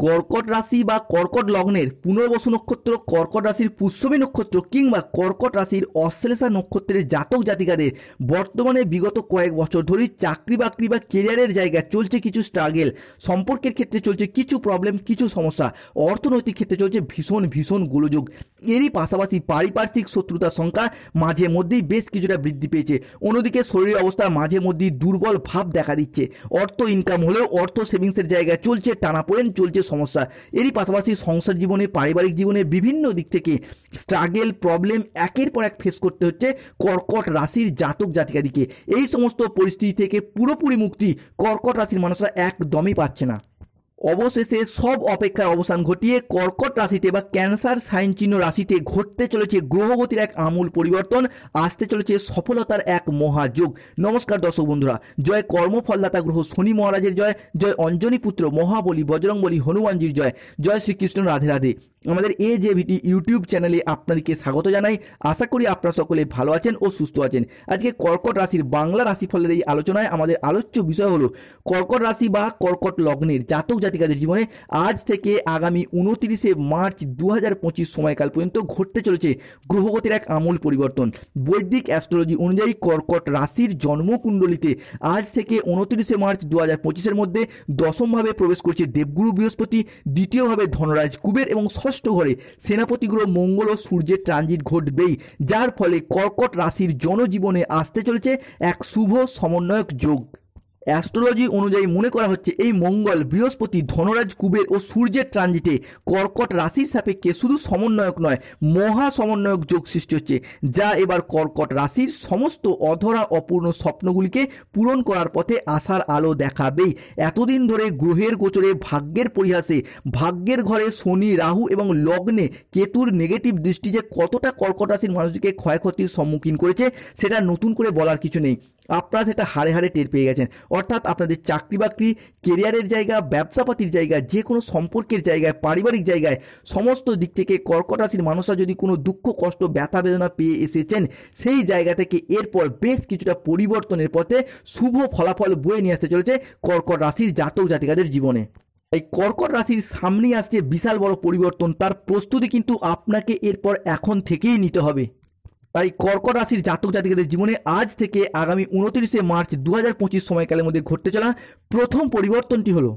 কর্কট রাশি বা কর্কট লগ্নের পুনর্বসু নক্ষত্র, কর্কট রাশির পুষ্যমী নক্ষত্র কিংবা কর্কট রাশির অশ্লেষা নক্ষত্রের জাতক জাতিকাদের বর্তমানে বিগত কয়েক বছর ধরেই চাকরি বাকরি বা কেরিয়ারের জায়গায় চলছে কিছু স্ট্রাগেল, সম্পর্কের ক্ষেত্রে চলছে কিছু প্রবলেম, কিছু সমস্যা, অর্থনৈতিক ক্ষেত্রে চলছে ভীষণ গোলযোগ। এরই পাশাপাশি পারিপার্শ্বিক শত্রুতার সংখ্যা মাঝে মধ্যেই বেশ কিছুটা বৃদ্ধি পেয়েছে। অন্যদিকে শরীরের অবস্থার মাঝে মধ্যেই দুর্বল ভাব দেখা দিচ্ছে। অর্থ ইনকাম হলেও অর্থ সেভিংসের জায়গায় চলছে টানাপোড়েন, চলছে সমস্যা। এরই পাশাপাশি সংসার জীবনে, পারিবারিক জীবনে বিভিন্ন দিক থেকে স্ট্রাগেল, প্রবলেম একের পর এক ফেস করতে হচ্ছে কর্কট রাশির জাতক জাতিকাদিকে। এই সমস্ত পরিস্থিতি থেকে পুরোপুরি মুক্তি কর্কট রাশির মানুষরা একদমই পাচ্ছে না। অবশেষে সব অপেক্ষার অবসান ঘটিয়ে কর্কট রাশিতে বা ক্যান্সার সাইন চিহ্ন রাশিতে ঘটতে চলেছে গ্রহগতির এক আমূল পরিবর্তন, আসতে চলেছে সফলতার এক মহাযোগ। নমস্কার দর্শক বন্ধুরা, জয় কর্মফলদাতা গ্রহ শনি মহারাজের জয়, জয় অঞ্জনী পুত্র মহাবলী বজরংবলী হনুমানজির জয়, জয় শ্রীকৃষ্ণ রাধে রাধে। আমাদের AJVT ইউটিউব চ্যানেলে আপনাদেরকে স্বাগত জানাই। আশা করি আপনারা সকলে ভালো আছেন ও সুস্থ আছেন। আজকে কর্কট রাশির বাংলা রাশিফলের এই আলোচনায় আমাদের আলোচ্য বিষয় হলো কর্কট রাশি বা কর্কট লগ্নের জাতক জাতিকাদের জীবনে আজ থেকে আগামী 29শে মার্চ 2025 সময়কাল পর্যন্ত ঘটতে চলেছে গ্রহগতির এক আমূল পরিবর্তন। বৈদিক অ্যাস্ট্রোলজি অনুযায়ী কর্কট রাশির জন্মকুণ্ডলিতে আজ থেকে 29শে মার্চ 2025-এর মধ্যে দশমভাবে প্রবেশ করছে দেবগুরু বৃহস্পতি, দ্বিতীয়ভাবে ধনরাজ কুবের এবং ষষ্ঠ ঘরে সেনাপতি গ্রহ মঙ্গল ও সূর্যের ট্রানজিট ঘটবেই, যার ফলে কর্কট রাশির জনজীবনে আসতে চলেছে এক শুভ সমন্বয়ক যোগ। অ্যাস্ট্রোলজি অনুযায়ী মনে করা হচ্ছে এই মঙ্গল, বৃহস্পতি, ধনরাজ কুবের ও সূর্যের ট্রানজিটে কর্কট রাশির সাপেক্ষে শুধু সমন্বয়ক নয়, মহা সমন্বয়ক যোগ সৃষ্টি হচ্ছে, যা এবার কর্কট রাশির সমস্ত অধরা অপূর্ণ স্বপ্নগুলিকে পূরণ করার পথে আসার আলো দেখাবেই। এতদিন ধরে গ্রহের গোচরে ভাগ্যের পরিহাসে, ভাগ্যের ঘরে শনি, রাহু এবং লগ্নে কেতুর নেগেটিভ দৃষ্টি যে কতটা কর্কট রাশির মানুষকে ক্ষয়ক্ষতির সম্মুখীন করেছে সেটা নতুন করে বলার কিছু নেই। আপনারা সেটা হাড়ে হাড়ে টের পেয়ে গেছেন। অর্থাৎ আপনাদের চাকরি বাকরি, কেরিয়ারের জায়গা, ব্যবসাপাতির জায়গা, যে কোনো সম্পর্কের জায়গায়, পারিবারিক জায়গায় সমস্ত দিক থেকে কর্কট রাশির মানুষরা যদি কোনো দুঃখ, কষ্ট, ব্যথা বেদনা পেয়ে এসেছেন, সেই জায়গা থেকে এরপর বেশ কিছুটা পরিবর্তনের পথে শুভ ফলাফল বয়ে নিয়ে আসতে চলেছে কর্কট রাশির জাতক জাতিকাদের জীবনে। এই কর্কট রাশির সামনেই আসছে বিশাল বড় পরিবর্তন, তার প্রস্তুতি কিন্তু আপনাকে এরপর এখন থেকেই নিতে হবে। তাই কর্কট রাশির জাতক জাতিকাদের জীবনে আজ থেকে আগামী 29শে মার্চ 2025 সময়কালের মধ্যে ঘটতে চলা প্রথম পরিবর্তনটি হলো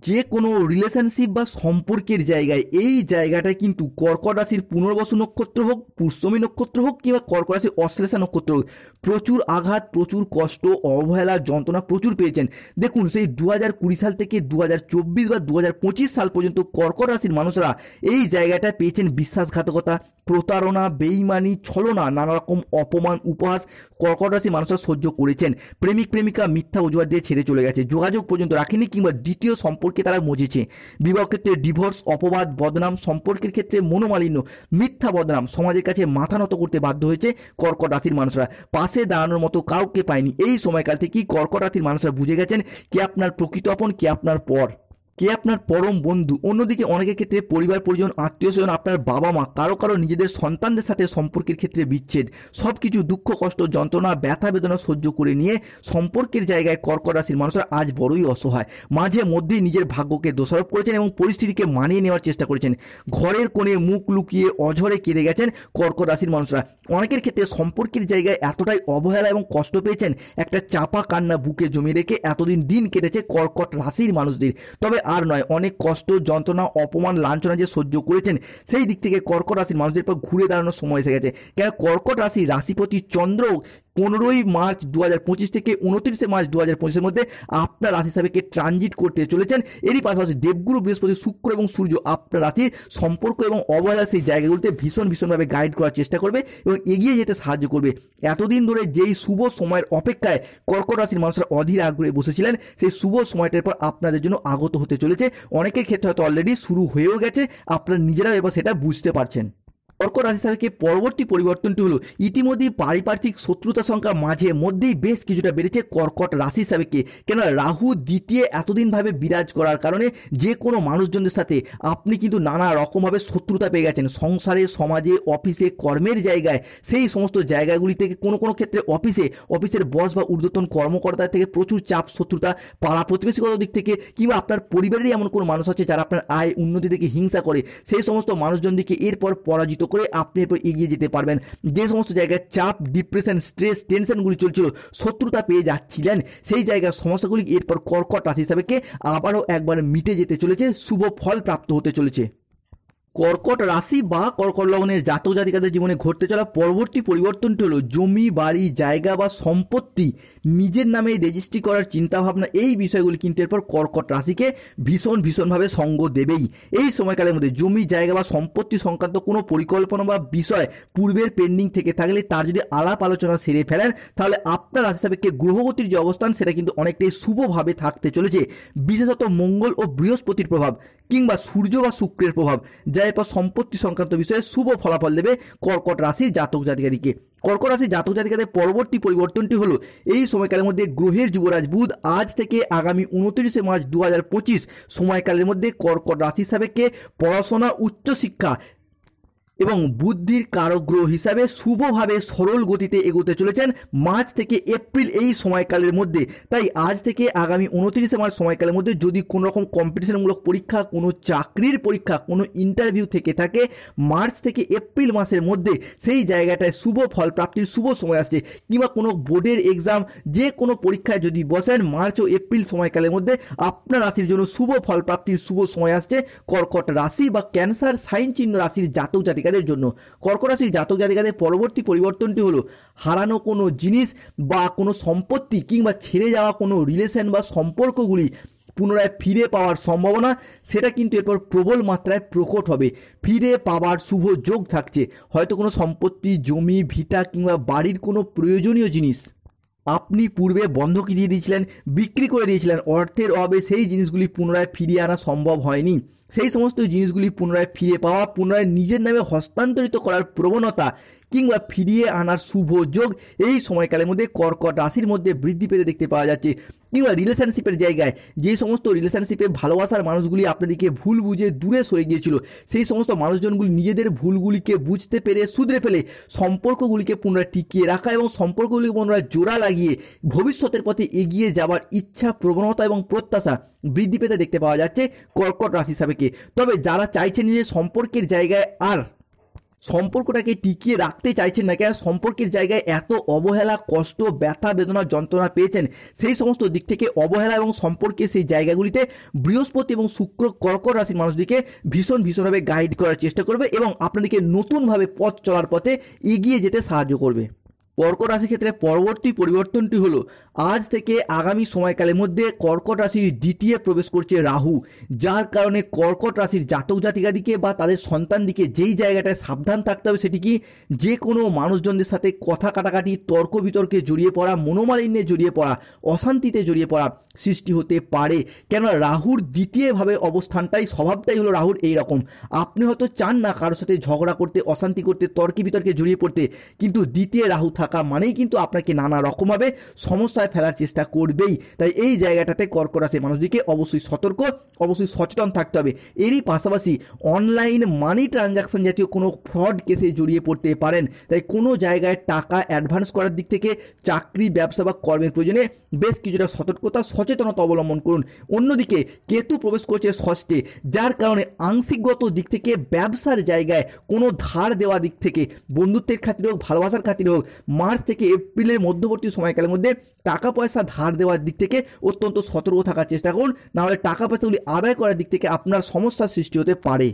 যে কোনো রিলেশনশিপ বা সম্পর্কের জায়গায়, এই জায়গাটায় কিন্তু কর্কট রাশির পুনর্বসু নক্ষত্র হোক, পুষ্যমী নক্ষত্র হোক কিংবা কর্কট রাশির অশ্লেষা নক্ষত্র হোক, প্রচুর আঘাত, প্রচুর কষ্ট, অবহেলা, যন্ত্রণা প্রচুর পেয়েছেন। দেখুন, সেই 2020 সাল থেকে 2024 বা 2025 সাল পর্যন্ত কর্কট রাশির মানুষরা এই জায়গাটায় পেয়েছেন বিশ্বাসঘাতকতা, প্রতারণা, বেইমানি, ছলনা, নানা রকম অপমান, উপহাস কর্কট রাশির মানুষরা সহ্য করেছেন। প্রেমিক প্রেমিকা মিথ্যা অজুহাত দিয়ে ছেড়ে চলে গেছে, যোগাযোগ পর্যন্ত রাখেনি কিংবা দ্বিতীয় সম্পর্কে তারা মজেছে। বিবাহ ক্ষেত্রে ডিভোর্স, অপবাদ, বদনাম, সম্পর্কের ক্ষেত্রে মনোমালিন্য, মিথ্যা বদনাম, সমাজের কাছে মাথা নত করতে বাধ্য হয়েছে কর্কট রাশির মানুষরা। পাশে দাঁড়ানোর মতো কাউকে পায়নি। এই সময়কাল থেকেই কর্কট রাশির মানুষরা বুঝে গেছেন কে আপনার প্রকৃত আপন, কে আপনার পর, কে আপনার পরম বন্ধু। অন্যদিকে অনেকের ক্ষেত্রে পরিবার পরিজন, আত্মীয় স্বজন, আপনার বাবা মা, কারো নিজেদের সন্তানদের সাথে সম্পর্কের ক্ষেত্রে বিচ্ছেদ, সব কিছু দুঃখ, কষ্ট, যন্ত্রণা, ব্যথা বেদনা সহ্য করে নিয়ে সম্পর্কের জায়গায় কর্কট রাশির মানুষরা আজ বড়ই অসহায়। মাঝে মধ্যেই নিজের ভাগ্যকে দোষারোপ করেছেন এবং পরিস্থিতিকে মানিয়ে নেওয়ার চেষ্টা করেছেন। ঘরের কোণে মুখ লুকিয়ে অঝরে কেঁদে গেছেন কর্কট রাশির মানুষরা। অনেকের ক্ষেত্রে সম্পর্কের জায়গায় এতটাই অবহেলা এবং কষ্ট পেয়েছেন, একটা চাপা কান্না বুকে জমিয়ে রেখে এতদিন দিন কেটেছে কর্কট রাশির মানুষদের। তবে আর নয়, অনেক কষ্ট, যন্ত্রণা, অপমান, লাঞ্ছনা যে সহ্য করেছেন, সেই দিক থেকে কর্কট রাশির মানুষদের পর ঘুরে দাঁড়ানোর সময় এসে গেছে। কেন কর্কট রাশির রাশিপতি চন্দ্র 15ই মার্চ 2025 থেকে 29শে মার্চ 2025-এর মধ্যে আপনার রাশি সাপেক্ষে ট্রানজিট করতে চলেছেন। এরই পাশাপাশি দেবগুরু বৃহস্পতি, শুক্র এবং সূর্য আপনার রাশির সম্পর্ক এবং অবহেলার সেই জায়গাগুলোতে ভীষণভাবে গাইড করার চেষ্টা করবে এবং এগিয়ে যেতে সাহায্য করবে। এতদিন ধরে যেই শুভ সময়ের অপেক্ষায় কর্কট রাশির মানুষরা অধীর আগ্রহে বসেছিলেন, সেই শুভ সময়টার পর আপনাদের জন্য আগত হতে চলেছে। অনেকের ক্ষেত্রে হয়তো অলরেডি শুরু হয়েও গেছে, আপনারা নিজেরাও এবার সেটা বুঝতে পারছেন। কর্কট রাশি সাপেক্ষে পরবর্তী পরিবর্তনটি হলো ইতিমধ্যেই পারিপার্শ্বিক শত্রুতা সংখ্যা মাঝে মধ্যেই বেশ কিছুটা বেড়েছে কর্কট রাশি সাপেক্ষে। কেন রাহু দ্বিতীয় এতদিনভাবে বিরাজ করার কারণে যে কোনো মানুষজনদের সাথে আপনি কিন্তু নানা রকমভাবে শত্রুতা পেয়ে গেছেন, সংসারে, সমাজে, অফিসে, কর্মের জায়গায়। সেই সমস্ত জায়গাগুলি থেকে কোনো কোনো ক্ষেত্রে অফিসের বস বা ঊর্ধ্বতন কর্মকর্তার থেকে প্রচুর চাপ, শত্রুতা, পাড়া প্রতিবেশীগত দিক থেকে, কিংবা আপনার পরিবারেরই এমন কোনো মানুষ আছে যারা আপনার আয় উন্নতি থেকে হিংসা করে, সেই সমস্ত মানুষজনদেরকে এরপর পরাজিত করে আপনি এরপর এগিয়ে যেতে পারবেন। যে সমস্ত জায়গায় চাপ, ডিপ্রেশন, স্ট্রেস, টেনশনগুলি চলছিল, শত্রুতা পেয়ে যাচ্ছিলেন, সেই জায়গার সমস্যাগুলি এরপর কর্কট রাশি হিসাবে আবারও একবার মিটে যেতে চলেছে, শুভ ফল প্রাপ্ত হতে চলেছে। কর্কট রাশি বা কর্কট লগ্নের জাতক জাতিকাদের জীবনে ঘটতে চলা পরবর্তী পরিবর্তনটি হলো জমি, বাড়ি, জায়গা বা সম্পত্তি নিজের নামে রেজিস্ট্রি করার চিন্তাভাবনা। এই বিষয়গুলি কিন্তু এরপর কর্কট রাশিকে ভীষণভাবে সঙ্গ দেবেই। এই সময়কালের মধ্যে জমি, জায়গা বা সম্পত্তি সংক্রান্ত কোনো পরিকল্পনা বা বিষয় পূর্বের পেন্ডিং থেকে থাকলে তার যদি আলাপ আলোচনা সেরে ফেলেন, তাহলে আপনার রাশি সাপেক্ষে গ্রহগতির যে অবস্থান সেটা কিন্তু অনেকটাই শুভভাবে থাকতে চলেছে। বিশেষত মঙ্গল ও বৃহস্পতির প্রভাব কিংবা সূর্য বা শুক্রের প্রভাব যা এরপর সম্পত্তি সংক্রান্ত বিষয়ে শুভ ফলাফল দেবে কর্কট রাশির জাতক জাতিকাদিকে। কর্কট রাশির জাতক জাতিকাদের পরবর্তী পরিবর্তনটি হলো এই সময়কালের মধ্যে গ্রহের যুবরাজ বুধ আজ থেকে আগামী 29 মার্চ 2025 সময়কালের মধ্যে কর্কট রাশির সাপেক্ষে পড়াশোনা, উচ্চশিক্ষা এবং বুদ্ধির কারক গ্রহ হিসাবে শুভভাবে সরল গতিতে এগোতে চলেছেন মার্চ থেকে এপ্রিল এই সময়কালের মধ্যে। তাই আজ থেকে আগামী 29 মার্চ সময়কালের মধ্যে যদি কোনো রকম কম্পিটিশনমূলক পরীক্ষা, কোনো চাকরির পরীক্ষা, কোনো ইন্টারভিউ থেকে থাকে, মার্চ থেকে এপ্রিল মাসের মধ্যে সেই জায়গাটায় শুভ ফল প্রাপ্তির শুভ সময় আসছে। কিংবা কোনো বোর্ডের এক্সাম, যে কোনো পরীক্ষায় যদি বসেন, মার্চ ও এপ্রিল সময়কালের মধ্যে আপনার রাশির জন্য শুভ ফল প্রাপ্তির শুভ সময় আসছে কর্কট রাশি বা ক্যান্সার সাইন চিহ্ন রাশির জাতক জাতিকা জন্য। কর্কট রাশির জাতক জাতিকাদের পরবর্তী পরিবর্তনটি হলো হারানো কোনো জিনিস বা কোনো সম্পত্তি কিংবা ছেড়ে যাওয়া কোনো রিলেশন বা সম্পর্কগুলি পুনরায় ফিরে পাওয়ার সম্ভাবনা সেটা কিন্তু এরপর প্রবল মাত্রায় প্রকট হবে। ফিরে পাওয়ার শুভ যোগ থাকছে। হয়তো কোনো সম্পত্তি, জমি, ভিটা কিংবা বাড়ির কোনো প্রয়োজনীয় জিনিস আপনি পূর্বে বন্ধকি দিয়ে দিয়েছিলেন, বিক্রি করে দিয়েছিলেন, অর্থের অভাবে সেই জিনিসগুলি পুনরায় ফিরিয়ে আনা সম্ভব হয়নি। সেই সমস্ত জিনিসগুলি পুনরায় ফিরে পাওয়া, পুনরায় নিজের নামে হস্তান্তরিত করার প্রবণতা কিংবা ফিরিয়ে আনার শুভ যোগ এই সময়কালের মধ্যে কর্কট রাশির মধ্যে বৃদ্ধি পেতে দেখতে পাওয়া যাচ্ছে। কিংবা রিলেশনশিপের জায়গায় যে সমস্ত রিলেশনশিপে ভালোবাসার মানুষগুলি আপনাদেরকে ভুল বুঝে দূরে সরে গিয়েছিল, সেই সমস্ত মানুষজনগুলি নিজেদের ভুলগুলিকে বুঝতে পেরে শুধরে ফেলে সম্পর্কগুলিকে পুনরায় টিকিয়ে রাখা এবং সম্পর্কগুলিকে পুনরায় জোড়া লাগিয়ে ভবিষ্যতের পথে এগিয়ে যাওয়ার ইচ্ছা, প্রবণতা এবং প্রত্যাশা বৃদ্ধি পেতে দেখতে পাওয়া যাচ্ছে কর্কট রাশি সাপেক্ষে। তবে যারা চাইছেন যে সম্পর্কের জায়গায় আর সম্পর্কটাকে টিকিয়ে রাখতে চাইছেন না, কেন সম্পর্কের জায়গায় এত অবহেলা, কষ্ট, ব্যথা, বেদনা, যন্ত্রণা পেয়েছেন, সেই সমস্ত দিক থেকে অবহেলা এবং সম্পর্কের সেই জায়গাগুলিতে বৃহস্পতি এবং শুক্র কর্কট রাশির মানুষদিকে ভীষণভাবে গাইড করার চেষ্টা করবে এবং আপনাদেরকে নতুনভাবে পথ চলার পথে এগিয়ে যেতে সাহায্য করবে। কর্কট রাশির ক্ষেত্রে পরবর্তী পরিবর্তনটি হলো আজ থেকে আগামী সময়কালের মধ্যে কর্কট রাশির দ্বিতীয় প্রবেশ করছে রাহু, যার কারণে কর্কট রাশির জাতক জাতিকাদিকে বা তাদের সন্তানদিকে যেই জায়গাটায় সাবধান থাকতে হবে সেটি কি, যে কোনো মানুষজনদের সাথে কথা কাটাকাটি, তর্ক বিতর্কে জড়িয়ে পড়া, মনোমালিন্যে জড়িয়ে পড়া, অশান্তিতে জড়িয়ে পড়া সৃষ্টি হতে পারে। কেন রাহুর দ্বিতীয়ভাবে অবস্থানটাই, স্বভাবটাই হলো রাহুর এই রকম। আপনি হয়তো চান না কারোর সাথে ঝগড়া করতে, অশান্তি করতে, তর্কি বিতর্কে জড়িয়ে পড়তে, কিন্তু দ্বিতীয় রাহু থাকা মানেই কিন্তু আপনাকে নানা রকমভাবে সমস্যায় ফেলার চেষ্টা করবেই। তাই এই জায়গাটাতে কর্কট রাশির মানুষদিকে অবশ্যই সতর্ক, অবশ্যই সচেতন থাকতে হবে। এরই পাশাপাশি অনলাইন মানি ট্রানজাকশন জাতীয় কোনো ফ্রড কেসে জড়িয়ে পড়তে পারেন। তাই কোনো জায়গায় টাকা অ্যাডভান্স করার দিক থেকে, চাকরি, ব্যবসা বা কর্মের প্রয়োজনে বেশ কিছুটা সতর্কতা, সচেতনতা অবলম্বন করুন। অন্যদিকে কেতু প্রবেশ করছে ষষ্ঠে, যার কারণে আংশিকগত দিক থেকে ব্যবসার জায়গায় কোনো ধার দেওয়া দিক থেকে, বন্ধুত্বের খাতিরে হোক, ভালোবাসার খাতিরে হোক, মার্চ থেকে এপ্রিলের মধ্যবর্তী সময়কালের মধ্যে টাকা পয়সা ধার দেওয়ার দিক থেকে অত্যন্ত সতর্ক থাকার চেষ্টা করুন, নাহলে টাকা পয়সাগুলি আদায় করার দিক থেকে আপনার সমস্যার সৃষ্টি হতে পারে।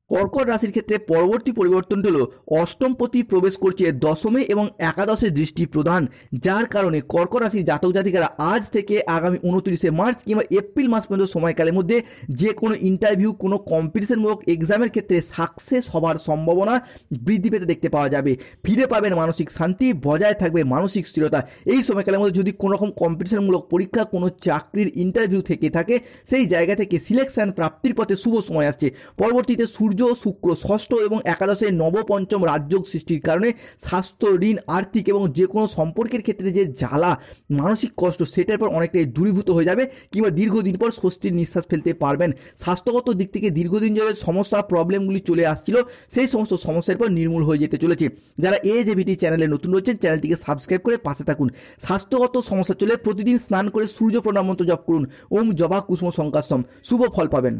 কর্কট রাশির ক্ষেত্রে পরবর্তী পরিবর্তনটি হলো অষ্টমপতি প্রবেশ করছে দশমে এবং একাদশে দৃষ্টি প্রদান, যার কারণে কর্কট রাশির জাতক জাতিকারা আজ থেকে আগামী 29 মার্চ কিংবা এপ্রিল মাস পর্যন্ত সময়কালের মধ্যে যে কোনো ইন্টারভিউ, কোনো কম্পিটিশনমূলক এক্সামের ক্ষেত্রে সাকসেস হবার সম্ভাবনা বৃদ্ধি পেতে দেখতে পাওয়া যাবে। ফিরে পাবেন মানসিক শান্তি, বজায় থাকবে মানসিক স্থিরতা। এই সময়কালের মধ্যে যদি কোনো রকম কম্পিটিশনমূলক পরীক্ষা, কোনো চাকরির ইন্টারভিউ থেকে থাকে, সেই জায়গা থেকে সিলেকশন প্রাপ্তির পথে শুভ সময় আসছে। পরবর্তীতে সূর্য সূর্য ও শুক্র ষষ্ঠ এবং একাদশে নবপঞ্চম রাজযোগ সৃষ্টির কারণে স্বাস্থ্য, ঋণ, আর্থিক এবং যে কোনো সম্পর্কের ক্ষেত্রে যে জ্বালা, মানসিক কষ্ট সেটার পর অনেকটাই দূরীভূত হয়ে যাবে কিংবা দীর্ঘদিন পর স্বস্তির নিঃশ্বাস ফেলতে পারবেন। স্বাস্থ্যগত দিক থেকে দীর্ঘদিন ধরে সমস্যা প্রবলেমগুলি চলে আসছিল, সেই সমস্ত সমস্যার পর নির্মূল হয়ে যেতে চলেছে। যারা AJVT চ্যানেলে নতুন রয়েছেন চ্যানেলটিকে সাবস্ক্রাইব করে পাশে থাকুন। স্বাস্থ্যগত সমস্যা চলে প্রতিদিন স্নান করে সূর্য প্রণাম মন্ত্র জপ করুন, ওম জবা কুসুম সংকাশম, শুভ ফল পাবেন।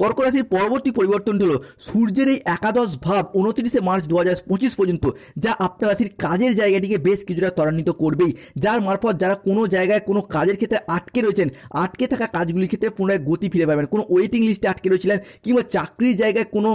কর্কট রাশির পরবর্তী পরিবর্তনটি হলো সূর্যের এই একাদশ ভাব 29শে মার্চ 2025 পর্যন্ত, যা আপনার রাশির কাজের জায়গাটিকে বেশ কিছুটা ত্বরান্বিত করবেই, যার মারফত যারা কোনো জায়গায় কোনো কাজের ক্ষেত্রে আটকে রয়েছেন, আটকে থাকা কাজগুলির ক্ষেত্রে পুনরায় গতি ফিরে পাবেন। কোনো ওয়েটিং লিস্টে আটকে রয়েছিলেন কিংবা চাকরির জায়গায় কোনো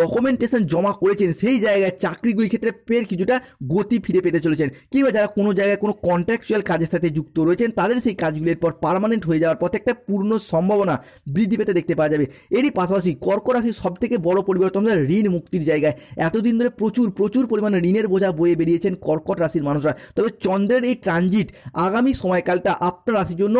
ডকুমেন্টেশন জমা করেছেন, সেই জায়গায় চাকরিগুলির ক্ষেত্রে ফের কিছুটা গতি ফিরে পেতে চলেছেন। কিংবা যারা কোনো জায়গায় কোনো কন্ট্রাকচুয়াল কাজের সাথে যুক্ত রয়েছেন, তাদের সেই কাজগুলির পর পার্মানেন্ট হয়ে যাওয়ার পথে একটা পূর্ণ সম্ভাবনা বৃদ্ধি পেতে দেখতে পাওয়া যাবে। এরই পাশাপাশি কর্কট রাশির সবথেকে বড় পরিবর্তন হচ্ছে ঋণ মুক্তির জায়গায়। এতদিন ধরে প্রচুর পরিমাণে ঋণের বোঝা বয়ে বেরিয়েছেন কর্কট রাশির মানুষরা, তবে চন্দ্রের এই ট্রানজিট আগামী সময়কালটা আপনার রাশির জন্য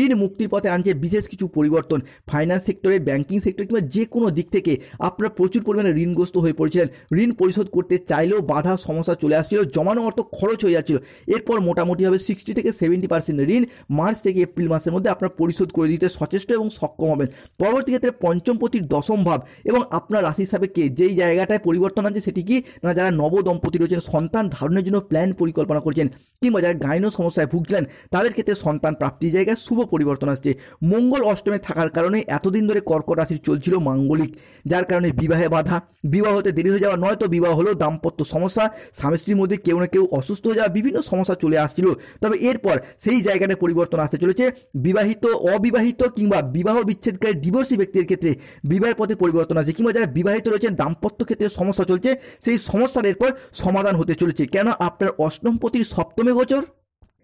ঋণ মুক্তির পথে আনছে বিশেষ কিছু পরিবর্তন। ফাইন্যান্স সেক্টরে, ব্যাংকিং সেক্টরে কিংবা যে কোনো দিক থেকে আপনারা প্রচুর পরিমাণে ঋণগ্রস্ত হয়ে পড়েছিলেন, ঋণ পরিশোধ করতে চাইলেও বাধা সমস্যা চলে আসছিল, জমানো অর্থ খরচ হয়ে যাচ্ছিল। এরপর মোটামুটি হবে 60 থেকে 70% ঋণ মার্চ থেকে এপ্রিল মাসের মধ্যে আপনারা পরিশোধ করে দিতে সচেষ্ট এবং সক্ষম হবেন। পরবর্তী ক্ষেত্রে পঞ্চমপতির দশম ভাব এবং আপনার রাশি সাপেক্ষে যেই জায়গাটায় পরিবর্তন আছে সেটি কি না, যারা নবদম্পতি রয়েছেন, সন্তান ধারণের জন্য প্ল্যান পরিকল্পনা করছেন কিংবা যারা গাইনো সমস্যায় ভুগছিলেন, তাদের ক্ষেত্রে সন্তান প্রাপ্তির জায়গায় শুভ পরিবর্তন আসছে। মঙ্গল অষ্টমে থাকার কারণে এতদিন ধরে কর্কট রাশির চলছিল মাঙ্গলিক, যার কারণে বিবাহে বাধা, বিবাহ হতে দেরি হয়ে যাওয়া, নয়তো বিবাহ হলেও দাম্পত্য সমস্যা, স্বামী স্ত্রীর মধ্যে কেউ না কেউ অসুস্থ হয়ে যাওয়া, বিভিন্ন সমস্যা চলে আসছিল। তবে এরপর সেই জায়গাটা পরিবর্তন আসতে চলেছে। বিবাহিত, অবিবাহিত কিংবা বিবাহ বিচ্ছেদকারী ডিভোর্সি ব্যক্তির ক্ষেত্রে বিবাহের পথে পরিবর্তন আসছে, কিংবা যারা বিবাহিত রয়েছেন দাম্পত্য ক্ষেত্রে সমস্যা চলছে, সেই সমস্যার এরপর সমাধান হতে চলেছে। কেন আপনার অষ্টমপতির সপ্তমে গোচর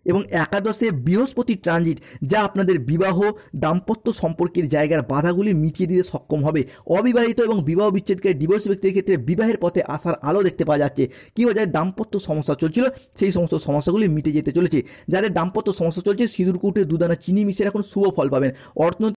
এবং একাদশে বৃহস্পতির ট্রানজিট, যা আপনাদের বিবাহ দাম্পত্য সম্পর্কের জায়গার বাধাগুলি মিটিয়ে দিতে সক্ষম হবে। অবিবাহিত এবং বিবাহ বিচ্ছেদকারী ডিভোর্স ব্যক্তির ক্ষেত্রে বিবাহের পথে আসার আলো দেখতে পাওয়া যাচ্ছে, কিংবা যাদের দাম্পত্য সমস্যা চলছিল সেই সমস্ত সমস্যাগুলি মিটে যেতে চলেছে। যাদের দাম্পত্য সমস্যা চলছে, সিঁদুর কুটে দুদানা চিনি মিশিয়ে এখন শুভ ফল পাবেন। অর্থনৈতিক